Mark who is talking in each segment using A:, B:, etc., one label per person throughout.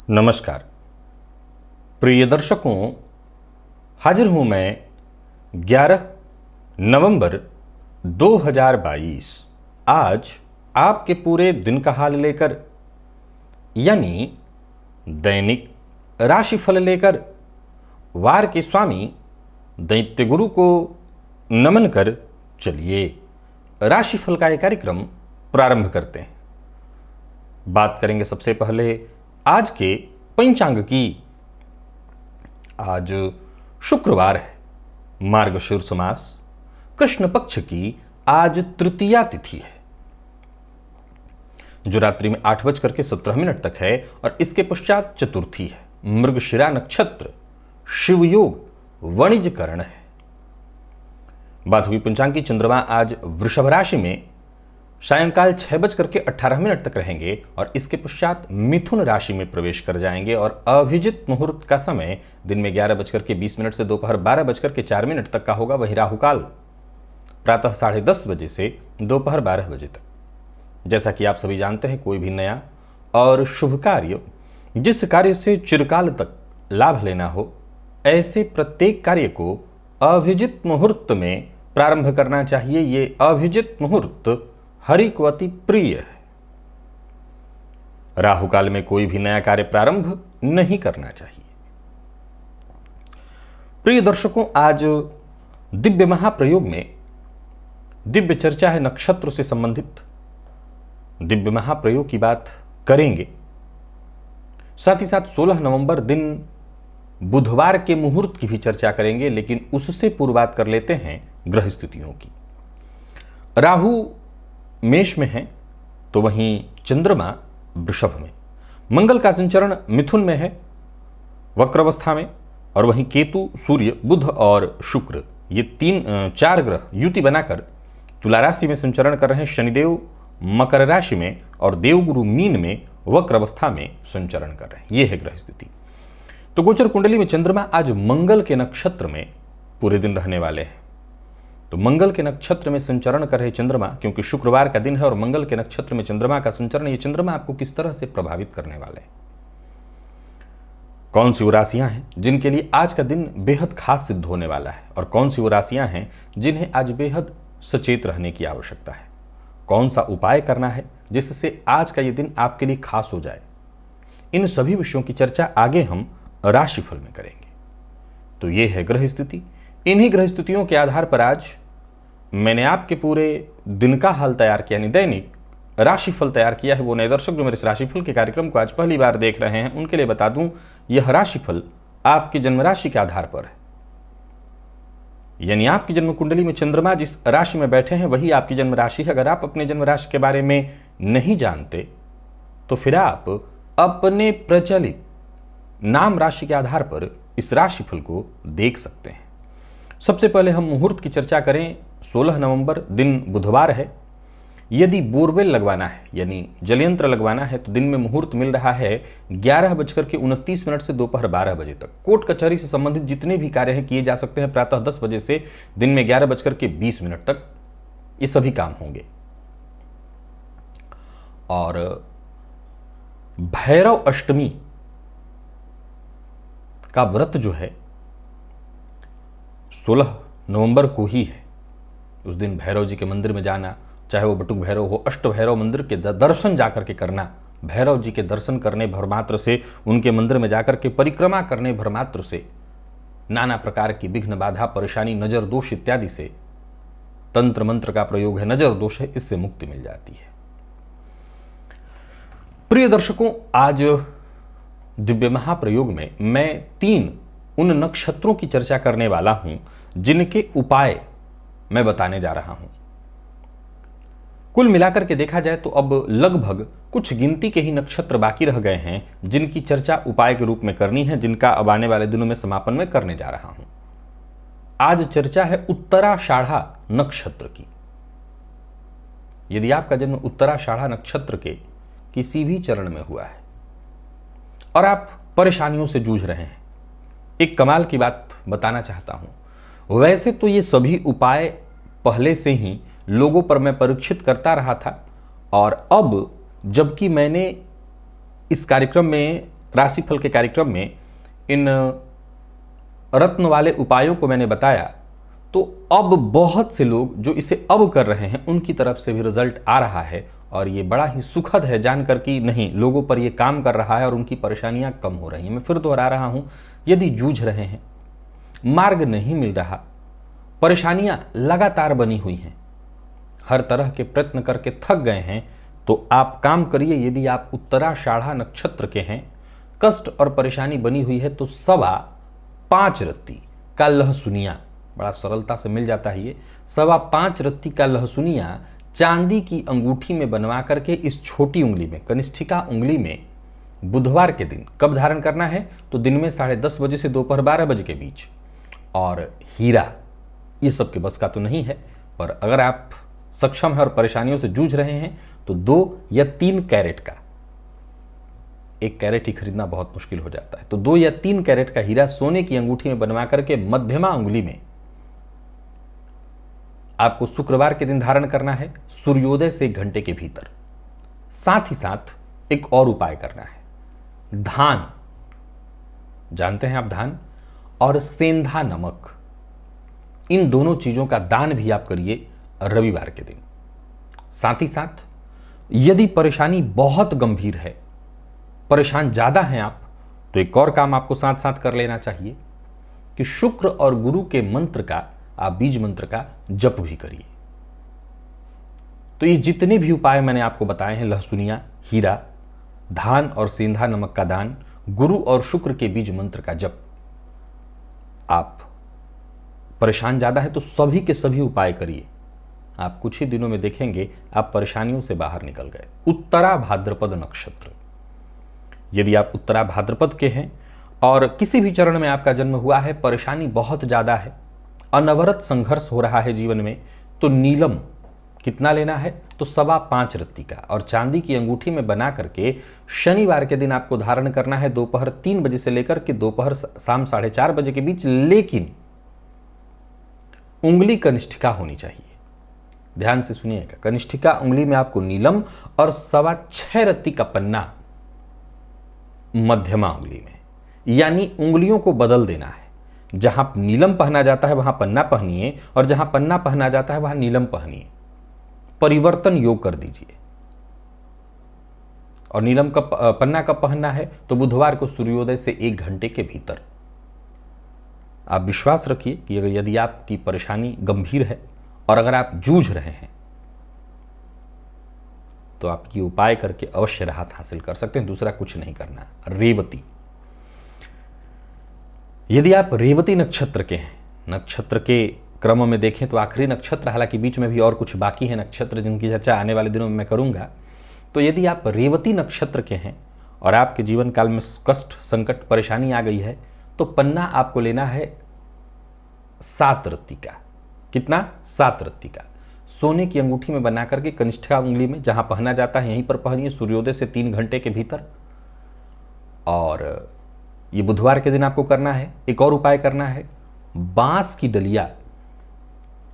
A: नमस्कार प्रिय दर्शकों, हाजिर हूं मैं 11 नवंबर 2022 आज आपके पूरे दिन का हाल लेकर, यानी दैनिक राशिफल लेकर वार के स्वामी दैत्य गुरु को नमन कर चलिए राशिफल का एक कार्यक्रम प्रारंभ करते हैं। बात करेंगे सबसे पहले आज के पंचांग की। आज शुक्रवार है, मार्गशीर्ष मास, कृष्ण पक्ष की आज तृतीया तिथि है जो रात्रि में 8:17 तक है और इसके पश्चात चतुर्थी है। मृगशिरा नक्षत्र, शिव योग, वणिज करण है। बात हुई पंचांग की। चंद्रमा आज वृषभ राशि में सायंकाल 6:18 तक रहेंगे और इसके पश्चात मिथुन राशि में प्रवेश कर जाएंगे और अभिजित मुहूर्त का समय दिन में 11:20 से दोपहर 12:04 तक का होगा। वही राहुकाल प्रातः 10:30 बजे से दोपहर 12 बजे तक। जैसा कि आप सभी जानते हैं, कोई भी नया और शुभ कार्य, जिस कार्य से चिरकाल तक लाभ लेना हो, ऐसे प्रत्येक कार्य को अभिजित मुहूर्त में प्रारंभ करना चाहिए। ये अभिजित मुहूर्त हरि को अति प्रिय है। राहुकाल में कोई भी नया कार्य प्रारंभ नहीं करना चाहिए। प्रिय दर्शकों, आज दिव्य महाप्रयोग में दिव्य चर्चा है नक्षत्रों से संबंधित। दिव्य महाप्रयोग की बात करेंगे। साथ ही साथ 16 नवंबर दिन बुधवार के मुहूर्त की भी चर्चा करेंगे, लेकिन उससे पूर्व बात कर लेते हैं ग्रह स्थितियों की। राहु मेष में है तो वहीं चंद्रमा वृषभ में। मंगल का संचरण मिथुन में है वक्रावस्था में, और वहीं केतु, सूर्य, बुध और शुक्र, ये 4 ग्रह युति बनाकर तुला राशि में संचरण कर रहे हैं। शनिदेव मकर राशि में और देवगुरु मीन में वक्रावस्था में संचरण कर रहे हैं। ये है ग्रह स्थिति। तो गोचर कुंडली में चंद्रमा आज मंगल के नक्षत्र में पूरे दिन रहने वाले हैं। तो मंगल के नक्षत्र में संचरण कर रहे चंद्रमा, क्योंकि शुक्रवार का दिन है और मंगल के नक्षत्र में चंद्रमा का संचरण, ये चंद्रमा आपको किस तरह से प्रभावित करने वाले हैं, कौन सी वो राशियां हैं जिनके लिए आज का दिन बेहद खास सिद्ध होने वाला है, और कौन सी वो राशियां हैं जिन्हें आज बेहद सचेत रहने की आवश्यकता है, कौन सा उपाय करना है जिससे आज का ये दिन आपके लिए खास हो जाए। इन सभी विषयों की चर्चा आगे हम राशिफल में करेंगे। तो ये है ग्रह स्थिति। इन्हीं ग्रह स्थितियों के आधार पर आज मैंने आपके पूरे दिन का हाल तैयार किया, यानी दैनिक राशिफल तैयार किया है। वो नए दर्शक जो मेरे इस राशिफल के कार्यक्रम को आज पहली बार देख रहे हैं, उनके लिए बता दूं, यह राशिफल आपकी जन्म राशि के आधार पर है। यानी आपकी जन्म कुंडली में चंद्रमा जिस राशि में बैठे हैं वही आपकी जन्म राशि है। अगर आप अपने जन्म राशि के बारे में नहीं जानते तो फिर आप अपने प्रचलित नाम राशि के आधार पर इस राशिफल को देख सकते हैं। सबसे पहले हम मुहूर्त की चर्चा करें। 16 नवंबर दिन बुधवार है। यदि बोरवेल लगवाना है, यानी जलयंत्र लगवाना है, तो दिन में मुहूर्त मिल रहा है 11:29 से दोपहर 12 बजे तक। कोर्ट कचहरी से संबंधित जितने भी कार्य हैं किए जा सकते हैं प्रातः 10 बजे से दिन में 11:20 तक, ये सभी काम होंगे। और भैरव अष्टमी का व्रत जो है 16 नवंबर को ही है। उस दिन भैरव जी के मंदिर में जाना, चाहे वो बटुक भैरव हो, अष्ट भैरव मंदिर के दर्शन जाकर के करना, भैरव जी के दर्शन करने भर मात्र से, उनके मंदिर में जाकर के परिक्रमा करने भर मात्र से नाना प्रकार की विघ्न, बाधा, परेशानी, नजर दोष इत्यादि से, तंत्र मंत्र का प्रयोग है, नजर दोष है, इससे मुक्ति मिल जाती है। प्रिय दर्शकों, आज दिव्य महाप्रयोग में मैं 3 उन नक्षत्रों की चर्चा करने वाला हूं जिनके उपाय मैं बताने जा रहा हूं। कुल मिलाकर के देखा जाए तो अब लगभग कुछ गिनती के ही नक्षत्र बाकी रह गए हैं जिनकी चर्चा उपाय के रूप में करनी है, जिनका अब आने वाले दिनों में समापन में करने जा रहा हूं। आज चर्चा है उत्तराषाढ़ा नक्षत्र की। यदि आपका जन्म उत्तराषाढ़ा नक्षत्र के किसी भी चरण में हुआ है और आप परेशानियों से जूझ रहे हैं, एक कमाल की बात बताना चाहता हूं। वैसे तो ये सभी उपाय पहले से ही लोगों पर मैं परीक्षित करता रहा था, और अब जबकि मैंने इस कार्यक्रम में, राशिफल के कार्यक्रम में, इन रत्न वाले उपायों को मैंने बताया, तो अब बहुत से लोग जो इसे अब कर रहे हैं उनकी तरफ से भी रिजल्ट आ रहा है, और ये बड़ा ही सुखद है जानकर कि नहीं, लोगों पर ये काम कर रहा है और उनकी परेशानियां कम हो रही हैं। मैं फिर दोहरा रहा हूं, यदि जूझ रहे हैं, मार्ग नहीं मिल रहा, परेशानियां लगातार बनी हुई हैं, हर तरह के प्रयत्न करके थक गए हैं, तो आप काम करिए। यदि आप उत्तराषाढ़ा नक्षत्र के हैं, कष्ट और परेशानी बनी हुई है, तो 5.25 रत्ती का लहसुनिया, बड़ा सरलता से मिल जाता है ये, 5.25 रत्ती का लहसुनिया चांदी की अंगूठी में बनवा करके इस छोटी उंगली में, कनिष्ठिका उंगली में, बुधवार के दिन कब धारण करना है, तो दिन में 10:30 बजे से दोपहर 12 बजे के बीच। और हीरा ये सब के बस का तो नहीं है, पर अगर आप सक्षम है और परेशानियों से जूझ रहे हैं तो 2 या 3 कैरेट का, 1 कैरेट ही खरीदना बहुत मुश्किल हो जाता है, तो 2 या 3 कैरेट का हीरा सोने की अंगूठी में बनवा करके मध्यमा उंगली में आपको शुक्रवार के दिन धारण करना है, सूर्योदय से 1 घंटे के भीतर। साथ ही साथ एक और उपाय करना है, धान, जानते हैं आप धान, और सेंधा नमक, इन दोनों चीजों का दान भी आप करिए रविवार के दिन। साथ ही साथ यदि परेशानी बहुत गंभीर है, परेशान ज्यादा हैं आप, तो एक और काम आपको साथ साथ कर लेना चाहिए कि शुक्र और गुरु के मंत्र का, आप बीज मंत्र का जप भी करिए। तो ये जितने भी उपाय मैंने आपको बताए हैं, लहसुनिया, हीरा, धान और सेंधा नमक का दान, गुरु और शुक्र के बीज मंत्र का जप, आप परेशान ज्यादा है तो सभी के सभी उपाय करिए। आप कुछ ही दिनों में देखेंगे आप परेशानियों से बाहर निकल गए। उत्तरा भाद्रपद नक्षत्र, यदि आप उत्तरा भाद्रपद के हैं और किसी भी चरण में आपका जन्म हुआ है, परेशानी बहुत ज्यादा है, अनवरत संघर्ष हो रहा है जीवन में, तो नीलम कितना लेना है, तो 5.25 रत्ती का, और चांदी की अंगूठी में बना करके शनिवार के दिन आपको धारण करना है दोपहर 3 बजे से लेकर के दोपहर शाम 4:30 बजे के बीच। लेकिन उंगली कनिष्ठिका होनी चाहिए, ध्यान से सुनिएगा। कनिष्ठिका उंगली में आपको नीलम और 6.25 रत्ती का पन्ना मध्यमा उंगली में, यानी उंगलियों को बदल देना है। जहां नीलम पहना जाता है वहां पन्ना पहनिए, और जहां पन्ना पहना जाता है वहां नीलम पहनिए। परिवर्तन योग कर दीजिए। और नीलम का पन्ना कब पहनना है, तो बुधवार को सूर्योदय से 1 घंटे के भीतर। आप विश्वास रखिए कि यदि आपकी परेशानी गंभीर है और अगर आप जूझ रहे हैं, तो आप ये उपाय करके अवश्य राहत हासिल कर सकते हैं। दूसरा कुछ नहीं करना। रेवती, यदि आप रेवती नक्षत्र के हैं, नक्षत्र के क्रम में देखें तो आखिरी नक्षत्र, हालांकि बीच में भी और कुछ बाकी है नक्षत्र जिनकी चर्चा आने वाले दिनों में मैं करूंगा। तो यदि आप रेवती नक्षत्र के हैं और आपके जीवन काल में कष्ट, संकट, परेशानी आ गई है, तो पन्ना आपको लेना है 7 रत्ती का। कितना? 7 रत्ती का। सोने की अंगूठी में बना करके कनिष्ठिका उंगली में जहां पहना जाता है यहीं पर पहनिए सूर्योदय से 3 घंटे के भीतर। और ये बुधवार के दिन आपको करना है। एक और उपाय करना है, बांस की डलिया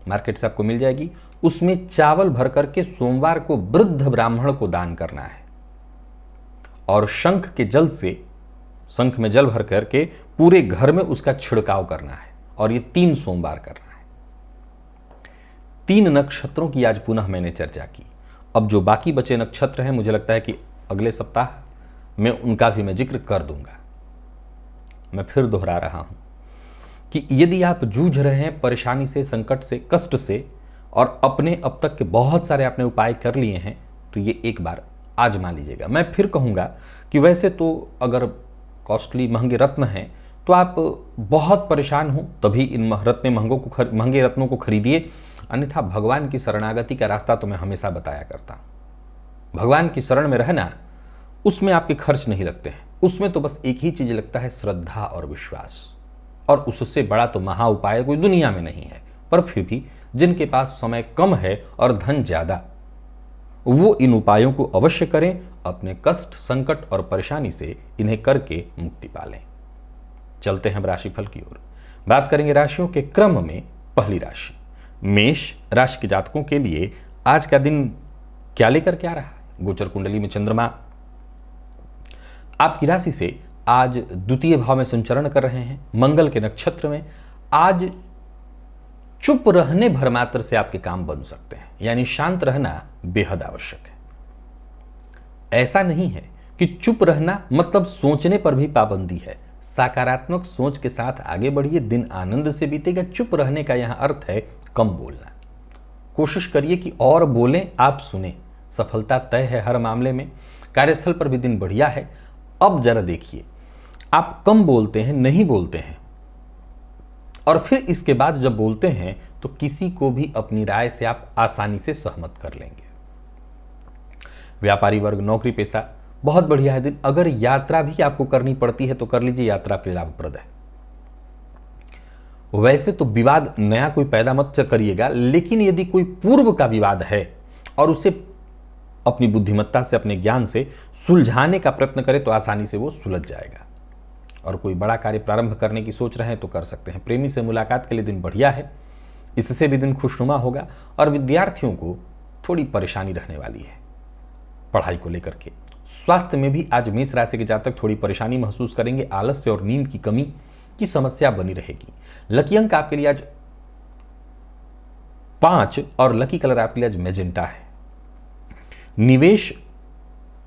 A: मार्केट से आपको मिल जाएगी, उसमें चावल भर करके सोमवार को वृद्ध ब्राह्मण को दान करना है। और शंख के जल से, शंख में जल भर करके पूरे घर में उसका छिड़काव करना है, और ये 3 सोमवार करना है। 3 नक्षत्रों की आज पुनः मैंने चर्चा की। अब जो बाकी बचे नक्षत्र हैं, मुझे लगता है कि अगले सप्ताह में उनका भी मैं जिक्र कर दूंगा। मैं फिर दोहरा रहा हूं कि यदि आप जूझ रहे हैं परेशानी से, संकट से, कष्ट से, और अपने अब तक के बहुत सारे आपने उपाय कर लिए हैं, तो ये एक बार आजमा लीजिएगा। मैं फिर कहूंगा कि वैसे तो अगर कॉस्टली महंगे रत्न हैं तो आप बहुत परेशान हो तभी इन महंगे रत्नों को खरीदिए, अन्यथा भगवान की शरणागति का रास्ता तो मैं हमेशा बताया करता हूं। भगवान की शरण में रहना, उसमें आपके खर्च नहीं लगते हैं, उसमें तो बस एक ही चीज लगता है, श्रद्धा और विश्वास। और उससे बड़ा तो महा उपाय कोई दुनिया में नहीं है। पर फिर भी जिनके पास समय कम है और धन ज्यादा, वो इन उपायों को अवश्य करें। अपने कष्ट, संकट और परेशानी से इन्हें करके मुक्ति पालें। चलते हैं राशिफल की ओर। बात करेंगे राशियों के क्रम में। पहली राशि मेष राशि के जातकों के लिए आज का दिन क्या लेकर के आ रहा है। गोचर कुंडली में चंद्रमा आपकी राशि से आज द्वितीय भाव में संचरण कर रहे हैं। मंगल के नक्षत्र में आज चुप रहने भर मात्र से आपके काम बन सकते हैं, यानी शांत रहना बेहद आवश्यक है। ऐसा नहीं है कि चुप रहना मतलब सोचने पर भी पाबंदी है। सकारात्मक सोच के साथ आगे बढ़िए, दिन आनंद से बीतेगा। चुप रहने का यहां अर्थ है कम बोलना। कोशिश करिए कि और बोलें, आप सुने। सफलता तय है हर मामले में। कार्यस्थल पर भी दिन बढ़िया है। अब जरा देखिए, आप कम बोलते हैं, नहीं बोलते हैं, और फिर इसके बाद जब बोलते हैं तो किसी को भी अपनी राय से आप आसानी से सहमत कर लेंगे। व्यापारी वर्ग, नौकरी पेशा बहुत बढ़िया है दिन। अगर यात्रा भी आपको करनी पड़ती है तो कर लीजिए, यात्रा आपके लिए लाभप्रद है। वैसे तो विवाद नया कोई पैदा मत करिएगा, लेकिन यदि कोई पूर्व का विवाद है और उसे अपनी बुद्धिमत्ता से, अपने ज्ञान से सुलझाने का प्रयत्न करें तो आसानी से वो सुलझ जाएगा। और कोई बड़ा कार्य प्रारंभ करने की सोच रहे हैं तो कर सकते हैं। प्रेमी से मुलाकात के लिए दिन बढ़िया है, इससे भी दिन खुशनुमा होगा। और विद्यार्थियों को थोड़ी परेशानी रहने वाली है पढ़ाई को लेकर के। स्वास्थ्य में भी आज मेष राशि के जातक थोड़ी परेशानी महसूस करेंगे। आलस्य और नींद की कमी की समस्या बनी रहेगी। लकी अंक आपके लिए आज 5 और लकी कलर आपके लिए आज मैजेंटा है। निवेश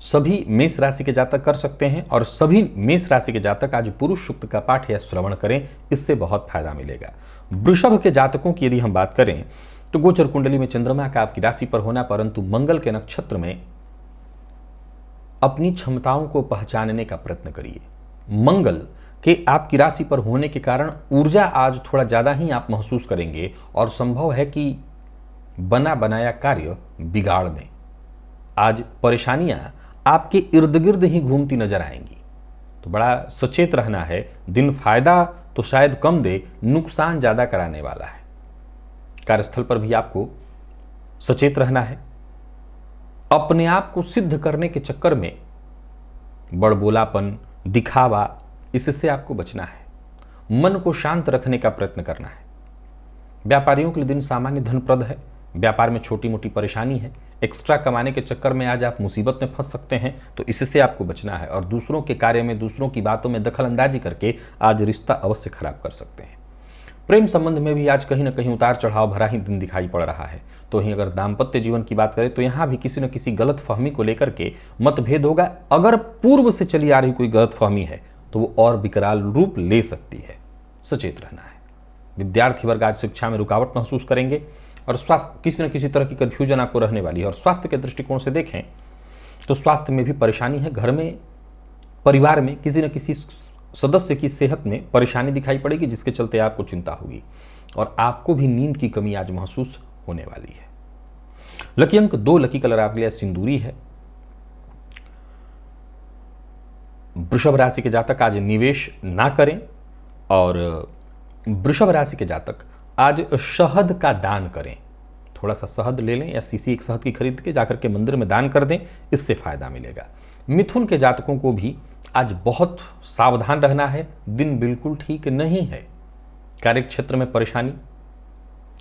A: सभी मेष राशि के जातक कर सकते हैं और सभी मेष राशि के जातक आज पुरुष सूक्त का पाठ या श्रवण करें, इससे बहुत फायदा मिलेगा। वृषभ के जातकों की यदि हम बात करें तो गोचर कुंडली में चंद्रमा का आपकी राशि पर होना, परंतु मंगल के नक्षत्र में अपनी क्षमताओं को पहचानने का प्रयत्न करिए। मंगल के आपकी राशि पर होने के कारण ऊर्जा आज थोड़ा ज्यादा ही आप महसूस करेंगे और संभव है कि बना बनाया कार्य बिगाड़ दें। आज परेशानियां आपके इर्द गिर्द ही घूमती नजर आएंगी, तो बड़ा सचेत रहना है। दिन फायदा तो शायद कम दे, नुकसान ज्यादा कराने वाला है। कार्यस्थल पर भी आपको सचेत रहना है। अपने आप को सिद्ध करने के चक्कर में बड़बोलापन, दिखावा, इससे आपको बचना है। मन को शांत रखने का प्रयत्न करना है। व्यापारियों के लिए दिन सामान्य धनप्रद है। व्यापार में छोटी मोटी परेशानी है। एक्स्ट्रा कमाने के चक्कर में आज आप मुसीबत में फंस सकते हैं, तो इससे आपको बचना है। और दूसरों के कार्य में, दूसरों की बातों में दखल अंदाजी करके आज रिश्ता अवश्य खराब कर सकते हैं। प्रेम संबंध में भी आज कहीं ना कहीं उतार चढ़ाव भरा ही दिन दिखाई पड़ रहा है। तो वहीं अगर दाम्पत्य जीवन की बात करें तो यहां भी किसी न किसी गलत फहमी को लेकर के मतभेद होगा। अगर पूर्व से चली आ रही कोई गलत फहमी है तो वो और विकराल रूप ले सकती है। सचेत रहना है। विद्यार्थी वर्ग आज शिक्षा में रुकावट महसूस करेंगे और स्वास्थ्य, किसी न किसी तरह की कंफ्यूजन आपको रहने वाली है। और स्वास्थ्य के दृष्टिकोण से देखें तो स्वास्थ्य में भी परेशानी है। घर में, परिवार में किसी न किसी सदस्य की सेहत में परेशानी दिखाई पड़ेगी, जिसके चलते आपको चिंता होगी और आपको भी नींद की कमी आज महसूस होने वाली है। लकी अंक 2, लकी कलर आपके लिए सिंदूरी है। वृषभ राशि के जातक आज निवेश ना करें और वृषभ राशि के जातक आज शहद का दान करें। थोड़ा सा शहद ले लें या सीसी एक शहद की खरीद के जाकर के मंदिर में दान कर दें, इससे फायदा मिलेगा। मिथुन के जातकों को भी आज बहुत सावधान रहना है। दिन बिल्कुल ठीक नहीं है। कार्यक्षेत्र में परेशानी,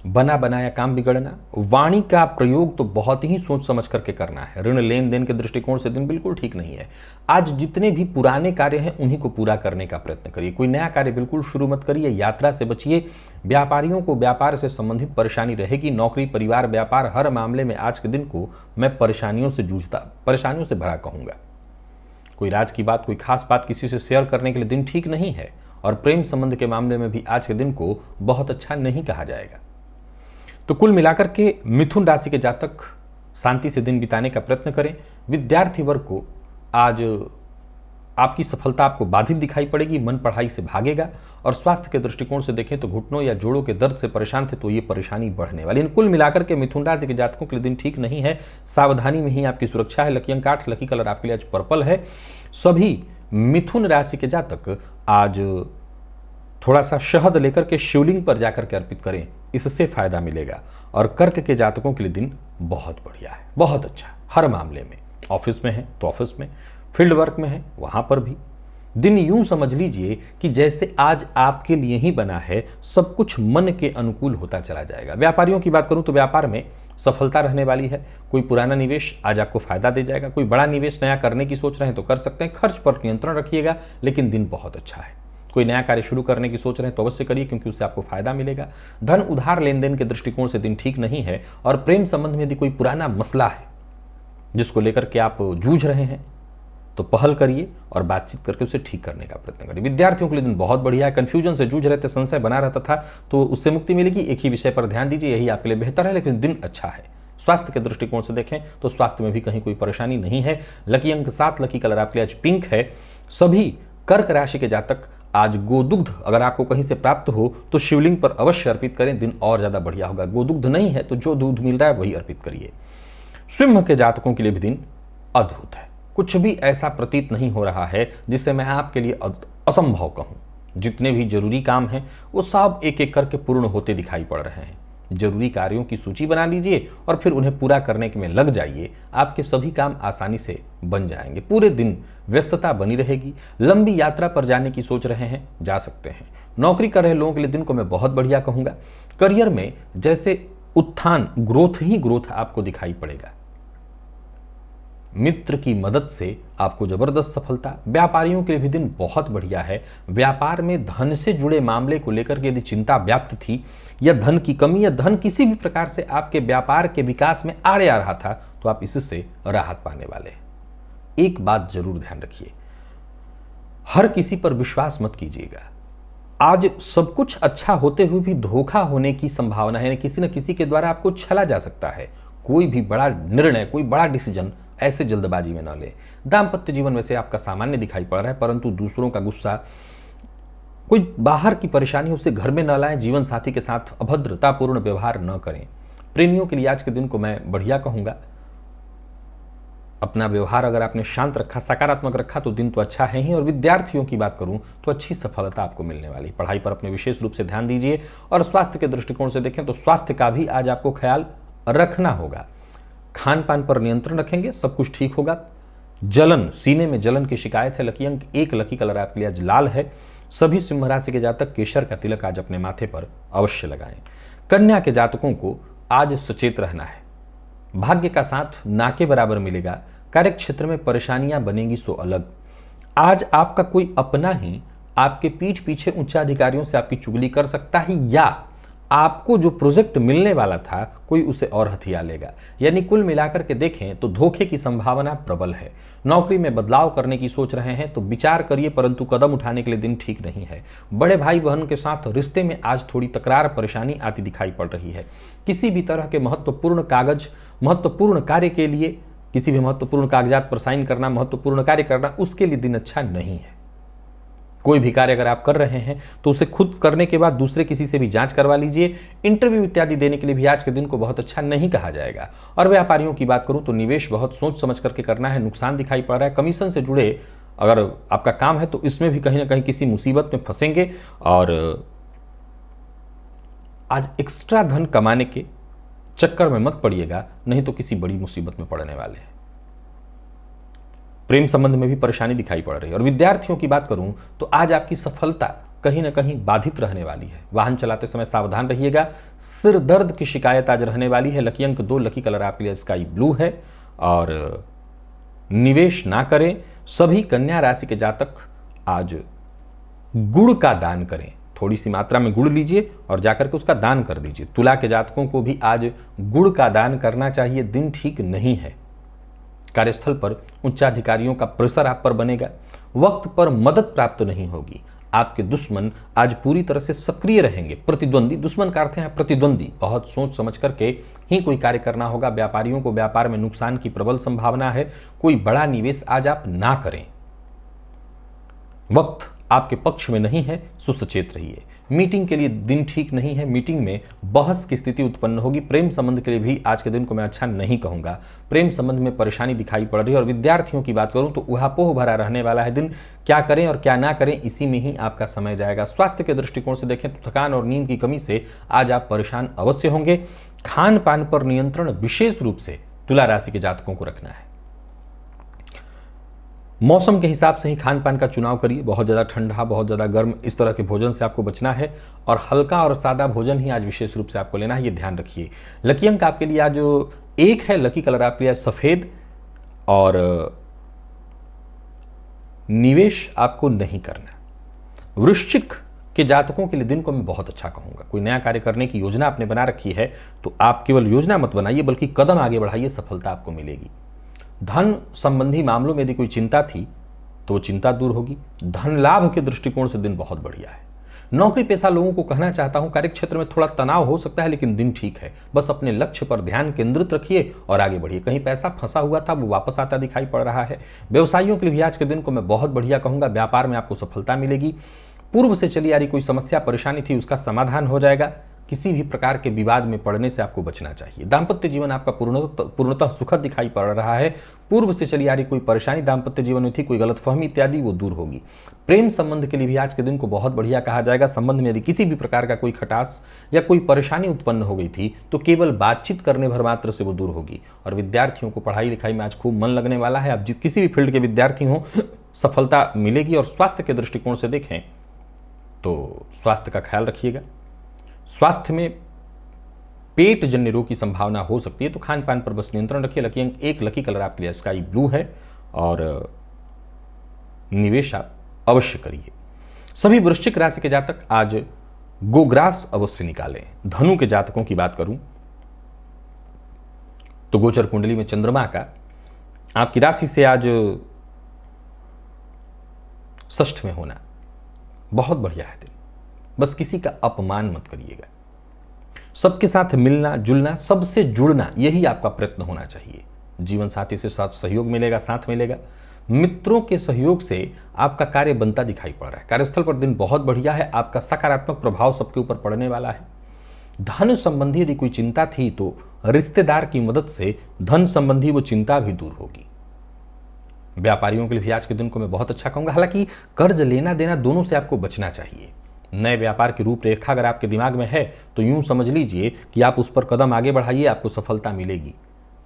A: बना बनाया काम बिगड़ना, वाणी का प्रयोग तो बहुत ही सोच समझ करके करना है। ऋण लेन देन के दृष्टिकोण से दिन बिल्कुल ठीक नहीं है। आज जितने भी पुराने कार्य हैं उन्हीं को पूरा करने का प्रयत्न करिए। कोई नया कार्य बिल्कुल शुरू मत करिए। यात्रा से बचिए। व्यापारियों को व्यापार से संबंधित परेशानी रहेगी। नौकरी, परिवार, व्यापार, हर मामले में आज के दिन को मैं परेशानियों से भरा कहूंगा। कोई राज की बात, कोई खास बात किसी से शेयर करने के लिए दिन ठीक नहीं है। और प्रेम संबंध के मामले में भी आज के दिन को बहुत अच्छा नहीं कहा जाएगा। तो कुल मिलाकर के मिथुन राशि के जातक शांति से दिन बिताने का प्रयत्न करें। विद्यार्थी वर्ग को आज आपकी सफलता आपको बाधित दिखाई पड़ेगी, मन पढ़ाई से भागेगा। और स्वास्थ्य के दृष्टिकोण से देखें तो घुटनों या जोड़ों के दर्द से परेशान थे तो ये परेशानी बढ़ने वाली। इन कुल मिलाकर के मिथुन राशि के जातकों के लिए दिन ठीक नहीं है, सावधानी में ही आपकी सुरक्षा है। लकी अंक 8, लकी कलर आपके लिए आज पर्पल है। सभी मिथुन राशि के जातक आज थोड़ा सा शहद लेकर के शिवलिंग पर जाकर के अर्पित करें, इससे फायदा मिलेगा। और कर्क के जातकों के लिए दिन बहुत बढ़िया है, बहुत अच्छा हर मामले में। ऑफिस में है तो ऑफिस में, फील्ड वर्क में है वहां पर भी दिन यूं समझ लीजिए कि जैसे आज आपके लिए ही बना है, सब कुछ मन के अनुकूल होता चला जाएगा। व्यापारियों की बात करूं तो व्यापार में सफलता रहने वाली है। कोई पुराना निवेश आज आपको फायदा दे जाएगा, कोई बड़ा निवेश नया करने की सोच रहे हैं तो कर सकते हैं। खर्च पर नियंत्रण रखिएगा, लेकिन दिन बहुत अच्छा है। कोई नया कार्य शुरू करने की सोच रहे हैं तो अवश्य करिए, क्योंकि उससे आपको फायदा मिलेगा। धन उधार लेन देन के दृष्टिकोण से दिन ठीक नहीं है। और प्रेम संबंध में यदि कोई पुराना मसला है जिसको लेकर के आप जूझ रहे हैं तो पहल करिए और बातचीत करके उसे ठीक करने का प्रयत्न करिए। विद्यार्थियों के लिए दिन बहुत बढ़िया है। कंफ्यूजन से जूझ रहे थे, संशय बना रहता था, तो उससे मुक्ति मिलेगी। एक ही विषय पर ध्यान दीजिए, यही आपके लिए बेहतर है। लेकिन दिन अच्छा है। स्वास्थ्य के दृष्टिकोण से देखें तो स्वास्थ्य में भी कहीं कोई परेशानी नहीं है। लकी अंक 7, लकी कलर आपके लिए आज पिंक है। सभी कर्क राशि के जातक आज गोदुग्ध अगर आपको कहीं से प्राप्त हो तो शिवलिंग पर अवश्य अर्पित करें, दिन और ज्यादा बढ़िया होगा। गोदुग्ध नहीं है तो जो दूध मिल रहा है वही अर्पित करिए। सिंह के जातकों के लिए भी दिन अद्भुत है। कुछ भी ऐसा प्रतीत नहीं हो रहा है जिससे मैं आपके लिए असंभव कहूं। जितने भी जरूरी काम हैं वो सब एक एक करके पूर्ण होते दिखाई पड़ रहे हैं। जरूरी कार्यों की सूची बना लीजिए और फिर उन्हें पूरा करने में लग जाइए। आपके सभी काम आसानी से बन जाएंगे। पूरे दिन व्यस्तता बनी रहेगी। लंबी यात्रा पर जाने की सोच रहे हैं, जा सकते हैं। नौकरी कर रहे लोगों के लिए दिन को मैं बहुत बढ़िया कहूंगा। करियर में जैसे उत्थान, ग्रोथ ही ग्रोथ आपको दिखाई पड़ेगा। मित्र की मदद से आपको जबरदस्त सफलता। व्यापारियों के लिए भी दिन बहुत बढ़िया है। व्यापार में धन से जुड़े मामले को लेकर के यदि चिंता व्याप्त थी या धन की कमी या धन किसी भी प्रकार से आपके व्यापार के विकास में आड़े आ रहा था तो आप इससे राहत पाने वाले हैं। एक बात जरूर ध्यान रखिए, हर किसी पर विश्वास मत कीजिएगा। आज सब कुछ अच्छा होते हुए भी धोखा होने की संभावना है। किसी न किसी के द्वारा आपको छला जा सकता है। कोई भी बड़ा निर्णय, कोई बड़ा डिसीजन ऐसे जल्दबाजी में न ले। दाम्पत्य जीवन वैसे आपका सामान्य दिखाई पड़ रहा है, परंतु दूसरों का गुस्सा, कोई बाहर की परेशानी उसे घर में न लाएं। जीवन साथी के साथ अभद्रतापूर्ण व्यवहार न करें। प्रेमियों के लिए आज के दिन को मैं बढ़िया कहूंगा। अपना व्यवहार अगर आपने शांत रखा, सकारात्मक रखा तो दिन तो अच्छा है ही। और विद्यार्थियों की बात करूं तो अच्छी सफलता आपको मिलने वाली। पढ़ाई पर अपने विशेष रूप से ध्यान दीजिए। और स्वास्थ्य के दृष्टिकोण से देखें तो स्वास्थ्य का भी आज आपको ख्याल रखना होगा। खान पान पर नियंत्रण रखेंगे, सब कुछ ठीक होगा। जलन, सीने में जलन की शिकायत है। लकी अंक 1, लकी कलर आपके लिए आज लाल है। सभी सिंह राशि के जातक केसर का तिलक आज अपने माथे पर अवश्य लगाएं। कन्या के जातकों को आज सचेत रहना है। भाग्य का साथ ना के बराबर मिलेगा। कार्य क्षेत्र में परेशानियां बनेंगी सो अलग। आज आपका कोई अपना ही आपके पीठ पीछे उच्चाधिकारियों से आपकी चुगली कर सकता है, या आपको जो प्रोजेक्ट मिलने वाला था कोई उसे और हथिया लेगा। यानी कुल मिलाकर के देखें तो धोखे की संभावना प्रबल है। नौकरी में बदलाव करने की सोच रहे हैं तो विचार करिए, परंतु कदम उठाने के लिए दिन ठीक नहीं है। बड़े भाई बहन के साथ रिश्ते में आज थोड़ी तकरार, परेशानी आती दिखाई पड़ रही है। किसी भी तरह के महत्वपूर्ण कागज, महत्वपूर्ण कार्य के लिए, किसी भी महत्वपूर्ण कागजात पर साइन करना, महत्वपूर्ण कार्य करना, उसके लिए दिन अच्छा नहीं है। कोई भी कार्य अगर आप कर रहे हैं तो उसे खुद करने के बाद दूसरे किसी से भी जांच करवा लीजिए। इंटरव्यू इत्यादि देने के लिए भी आज के दिन को बहुत अच्छा नहीं कहा जाएगा। और व्यापारियों की बात करूं तो निवेश बहुत सोच समझ करके करना है। नुकसान दिखाई पड़ रहा है। कमीशन से जुड़े अगर आपका काम है तो इसमें भी कहीं ना कहीं किसी मुसीबत में फंसेंगे। और आज एक्स्ट्रा धन कमाने के चक्कर में मत पड़िएगा, नहीं तो किसी बड़ी मुसीबत में पड़ने वाले हैं। प्रेम संबंध में भी परेशानी दिखाई पड़ रही है। और विद्यार्थियों की बात करूं तो आज आपकी सफलता कहीं ना कहीं बाधित रहने वाली है। वाहन चलाते समय सावधान रहिएगा। सिर दर्द की शिकायत आज रहने वाली है। लकी अंक 2, लकी कलर आपके लिए स्काई ब्लू है। और निवेश ना करें। सभी कन्या राशि के जातक आज गुड़ का दान करें। थोड़ी सी मात्रा में गुड़ लीजिए और जाकर के उसका दान कर दीजिए। तुला के जातकों को भी आज गुड़ का दान करना चाहिए। दिन ठीक नहीं है। कार्यस्थल पर उच्चाधिकारियों का प्रेशर आप पर बनेगा। वक्त पर मदद प्राप्त नहीं होगी। आपके दुश्मन आज पूरी तरह से सक्रिय रहेंगे। प्रतिद्वंदी, दुश्मन का अर्थ है प्रतिद्वंदी। बहुत सोच समझ करके ही कोई कार्य करना होगा। व्यापारियों को व्यापार में नुकसान की प्रबल संभावना है। कोई बड़ा निवेश आज आप ना करें। वक्त आपके पक्ष में नहीं है, सुसचेत रहिए। मीटिंग के लिए दिन ठीक नहीं है, मीटिंग में बहस की स्थिति उत्पन्न होगी। प्रेम संबंध के लिए भी आज के दिन को मैं अच्छा नहीं कहूंगा, प्रेम संबंध में परेशानी दिखाई पड़ रही है। और विद्यार्थियों की बात करूं तो उहापोह भरा रहने वाला है दिन, क्या करें और क्या ना करें इसी में ही आपका समय जाएगा। स्वास्थ्य के दृष्टिकोण से देखें तो थकान और नींद की कमी से आज आप परेशान अवश्य होंगे। खान पान पर नियंत्रण विशेष रूप से तुला राशि के जातकों को रखना है। मौसम के हिसाब से ही खान पान का चुनाव करिए। बहुत ज़्यादा ठंडा, बहुत ज़्यादा गर्म, इस तरह के भोजन से आपको बचना है और हल्का और सादा भोजन ही आज विशेष रूप से आपको लेना है, ये ध्यान रखिए। लकी अंक आपके लिए आज जो एक है, लकी कलर आपके लिए सफ़ेद और निवेश आपको नहीं करना। वृश्चिक के जातकों के लिए दिन को मैं बहुत अच्छा कहूंगा। कोई नया कार्य करने की योजना आपने बना रखी है तो आप केवल योजना मत बनाइए बल्कि कदम आगे बढ़ाइए, सफलता आपको मिलेगी। धन संबंधी मामलों में यदि कोई चिंता थी तो वो चिंता दूर होगी। धन लाभ के दृष्टिकोण से दिन बहुत बढ़िया है। नौकरी पेशा लोगों को कहना चाहता हूं, कार्य क्षेत्र में थोड़ा तनाव हो सकता है लेकिन दिन ठीक है। बस अपने लक्ष्य पर ध्यान केंद्रित रखिए और आगे बढ़िए। कहीं पैसा फंसा हुआ था वो वापस आता दिखाई पड़ रहा है। व्यवसायियों के लिए भी आज के दिन को मैं बहुत बढ़िया कहूंगा। व्यापार में आपको सफलता मिलेगी। पूर्व से चली आ रही कोई समस्या परेशानी थी उसका समाधान हो जाएगा। किसी भी प्रकार के विवाद में पड़ने से आपको बचना चाहिए। दाम्पत्य जीवन आपका पूर्णतः सुखद दिखाई पड़ रहा है। पूर्व से चली आ रही कोई परेशानी दाम्पत्य जीवन में थी, कोई गलतफहमी इत्यादि, वो दूर होगी। प्रेम संबंध के लिए भी आज के दिन को बहुत बढ़िया कहा जाएगा। संबंध में यदि किसी भी प्रकार का कोई खटास या कोई परेशानी उत्पन्न हो गई थी तो केवल बातचीत करने भर मात्र से वो दूर होगी। और विद्यार्थियों को पढ़ाई लिखाई में आज खूब मन लगने वाला है। अब किसी भी फील्ड के विद्यार्थी हों, सफलता मिलेगी। और स्वास्थ्य के दृष्टिकोण से देखें तो स्वास्थ्य का ख्याल रखिएगा। स्वास्थ्य में पेट जन्य रोग की संभावना हो सकती है तो खान पान पर बस नियंत्रण रखिए। लकी अंक एक, लकी कलर आपके लिए स्काई ब्लू है और निवेश आप अवश्य करिए। सभी वृश्चिक राशि के जातक आज गोग्रास अवश्य निकालें। धनु के जातकों की बात करूं तो गोचर कुंडली में चंद्रमा का आपकी राशि से आज षष्ठ में होना बहुत बढ़िया है दिन। बस किसी का अपमान मत करिएगा। सबके साथ मिलना जुलना, सबसे जुड़ना, यही आपका प्रयत्न होना चाहिए। जीवन साथी से साथ सहयोग मिलेगा, साथ मिलेगा। मित्रों के सहयोग से आपका कार्य बनता दिखाई पड़ रहा है। कार्यस्थल पर दिन बहुत बढ़िया है। आपका सकारात्मक प्रभाव सबके ऊपर पड़ने वाला है। धन संबंधी यदि कोई चिंता थी तो रिश्तेदार की मदद से धन संबंधी वो चिंता भी दूर होगी। व्यापारियों के लिए भी आज के दिन को मैं बहुत अच्छा कहूंगा। हालांकि कर्ज लेना देना दोनों से आपको बचना चाहिए। नए व्यापार की रूपरेखा अगर आपके दिमाग में है तो यूं समझ लीजिए कि आप उस पर कदम आगे बढ़ाइए, आपको सफलता मिलेगी।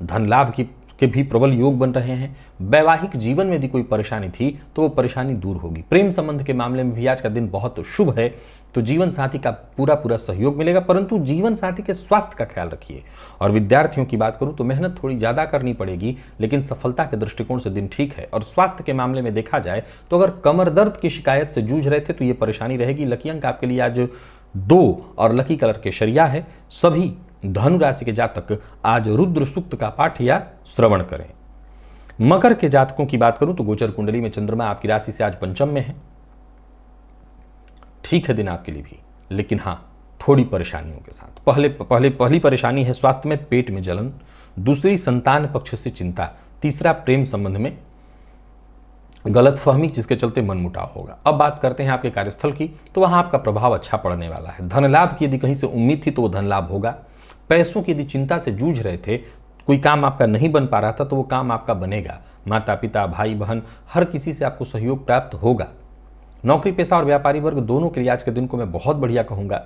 A: धन लाभ के भी प्रबल योग बन रहे हैं। वैवाहिक जीवन में यदि कोई परेशानी थी तो वो परेशानी दूर होगी। प्रेम संबंध के मामले में भी आज का दिन बहुत शुभ है तो जीवन साथी का पूरा सहयोग मिलेगा, परंतु जीवन साथी के स्वास्थ्य का ख्याल रखिए। और विद्यार्थियों की बात करूं तो मेहनत थोड़ी ज्यादा करनी पड़ेगी लेकिन सफलता के दृष्टिकोण से दिन ठीक है। और स्वास्थ्य के मामले में देखा जाए तो अगर कमर दर्द की शिकायत से जूझ रहे थे तो ये परेशानी रहेगी। लकी अंक आपके लिए आज 2 और लकी कलर केसरिया है। सभी धनु राशि के जातक आज रुद्र सूक्त का पाठ या श्रवण करें। मकर के जातकों की बात करूं तो गोचर कुंडली में चंद्रमा आपकी राशि से आज पंचम में है। ठीक है दिन आपके लिए भी, लेकिन हां थोड़ी परेशानियों के साथ। पहली परेशानी है स्वास्थ्य में, पेट में जलन। दूसरी संतान पक्ष से चिंता। तीसरा प्रेम संबंध में गलतफहमी जिसके चलते मनमुटाव होगा। अब बात करते हैं आपके कार्यस्थल की तो वहां आपका प्रभाव अच्छा पड़ने वाला है। धन लाभ की यदि कहीं से उम्मीद थी तो वो धन लाभ होगा। पैसों की यदि चिंता से जूझ रहे थे, कोई काम आपका नहीं बन पा रहा था तो वो काम आपका बनेगा। माता पिता भाई बहन हर किसी से आपको सहयोग प्राप्त होगा। नौकरी पेशा और व्यापारी वर्ग दोनों के लिए आज के दिन को मैं बहुत बढ़िया कहूंगा।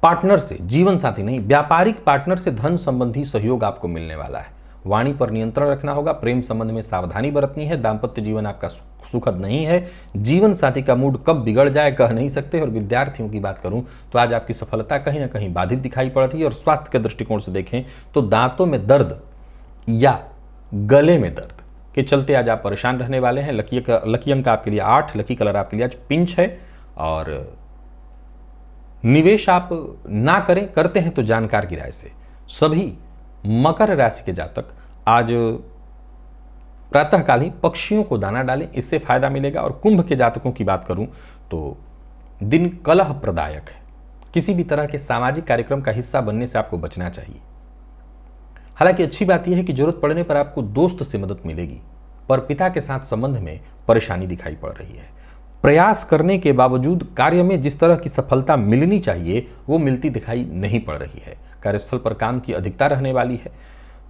A: पार्टनर से, जीवन साथी नहीं, व्यापारिक पार्टनर से धन संबंधी सहयोग आपको मिलने वाला है। वाणी पर नियंत्रण रखना होगा। प्रेम संबंध में सावधानी बरतनी है। दाम्पत्य जीवन आपका सुखद नहीं है। जीवन साथी का मूड कब बिगड़ जाए कह नहीं सकते। और विद्यार्थियों की बात करूं तो आज आपकी सफलता कहीं ना कहीं बाधित दिखाई पड़ रही है। और स्वास्थ्य के दृष्टिकोण से देखें तो दांतों में दर्द या गले में दर्द के चलते आज आप परेशान रहने वाले हैं। लकी अंक आपके लिए 8, लकी कलर आपके लिए आज पिंच है। और निवेश आप ना करें, करते हैं तो जानकार की राय से। सभी मकर राशि के जातक आज प्रातःकाल ही पक्षियों को दाना डालें, इससे फायदा मिलेगा। और कुंभ के जातकों की बात करूं तो दिन कलह प्रदायक है। किसी भी तरह के सामाजिक कार्यक्रम का हिस्सा बनने से आपको बचना चाहिए। हालांकि अच्छी बात यह है कि जरूरत पड़ने पर आपको दोस्त से मदद मिलेगी। पर पिता के साथ संबंध में परेशानी दिखाई पड़ रही है। प्रयास करने के बावजूद कार्य में जिस तरह की सफलता मिलनी चाहिए वो मिलती दिखाई नहीं पड़ रही है। कार्यस्थल पर काम की अधिकता रहने वाली है।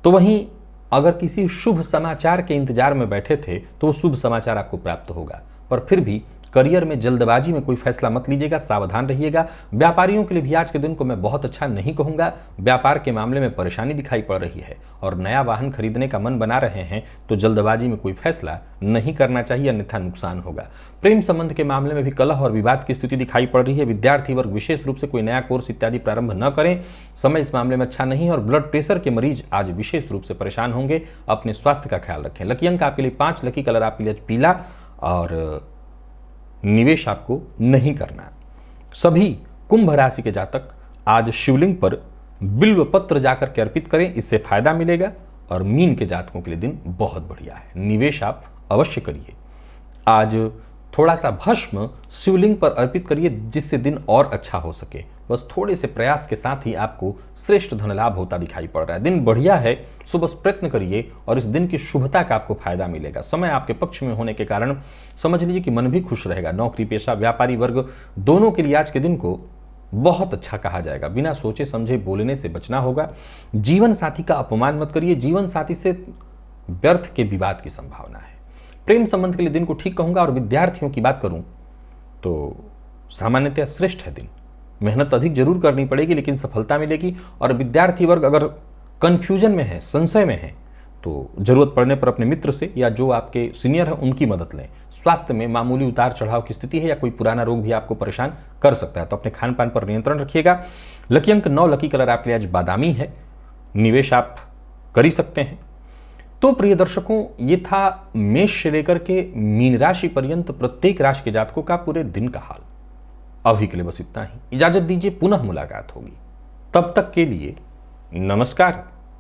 A: तो वहीं अगर किसी शुभ समाचार के इंतजार में बैठे थे तो वो शुभ समाचार आपको प्राप्त होगा, पर फिर भी करियर में जल्दबाजी में कोई फैसला मत लीजिएगा, सावधान रहिएगा। व्यापारियों के लिए भी आज के दिन को मैं बहुत अच्छा नहीं कहूंगा। व्यापार के मामले में परेशानी दिखाई पड़ रही है और नया वाहन खरीदने का मन बना रहे हैं तो जल्दबाजी में कोई फैसला नहीं करना चाहिए, अन्यथा नुकसान होगा। प्रेम संबंध के मामले में भी कलह और विवाद की स्थिति दिखाई पड़ रही है। विद्यार्थी वर्ग विशेष रूप से कोई नया कोर्स इत्यादि प्रारंभ न करें, समय इस मामले में अच्छा नहीं है। और ब्लड प्रेशर के मरीज आज विशेष रूप से परेशान होंगे, अपने स्वास्थ्य का ख्याल रखें। लकी अंक आपके लिए 5, लकी कलर आपके लिए पीला और निवेश आपको नहीं करना। सभी कुंभ राशि के जातक आज शिवलिंग पर बिल्व पत्र जाकर के अर्पित करें, इससे फायदा मिलेगा। और मीन के जातकों के लिए दिन बहुत बढ़िया है, निवेश आप अवश्य करिए। आज थोड़ा सा भस्म शिवलिंग पर अर्पित करिए जिससे दिन और अच्छा हो सके। बस थोड़े से प्रयास के साथ ही आपको श्रेष्ठ धन लाभ होता दिखाई पड़ रहा है। दिन बढ़िया है, सो बस प्रयत्न करिए और इस दिन की शुभता का आपको फायदा मिलेगा। समय आपके पक्ष में होने के कारण समझ लीजिए कि मन भी खुश रहेगा। नौकरी पेशा व्यापारी वर्ग दोनों के लिए आज के दिन को बहुत अच्छा कहा जाएगा। बिना सोचे समझे बोलने से बचना होगा। जीवन साथी का अपमान मत करिए, जीवन साथी से व्यर्थ के विवाद की संभावना है। प्रेम संबंध के लिए दिन को ठीक कहूंगा। और विद्यार्थियों की बात करूं तो सामान्यतः श्रेष्ठ है दिन। मेहनत अधिक जरूर करनी पड़ेगी लेकिन सफलता मिलेगी। और विद्यार्थी वर्ग अगर कंफ्यूजन में है, संशय में है, तो जरूरत पड़ने पर अपने मित्र से या जो आपके सीनियर हैं उनकी मदद लें। स्वास्थ्य में मामूली उतार चढ़ाव की स्थिति है या कोई पुराना रोग भी आपको परेशान कर सकता है, तो अपने खान पान पर नियंत्रण रखिएगा। लकी अंक 9, लकी कलर आपके लिए आज बादामी है, निवेश आप कर ही सकते हैं। तो प्रिय दर्शकों, ये था मेष से लेकर के मीन राशि पर्यंत प्रत्येक राशि के जातकों का पूरे दिन का हाल। अभी के लिए बस इतना ही, इजाजत दीजिए, पुनः मुलाकात होगी। तब तक के लिए नमस्कार।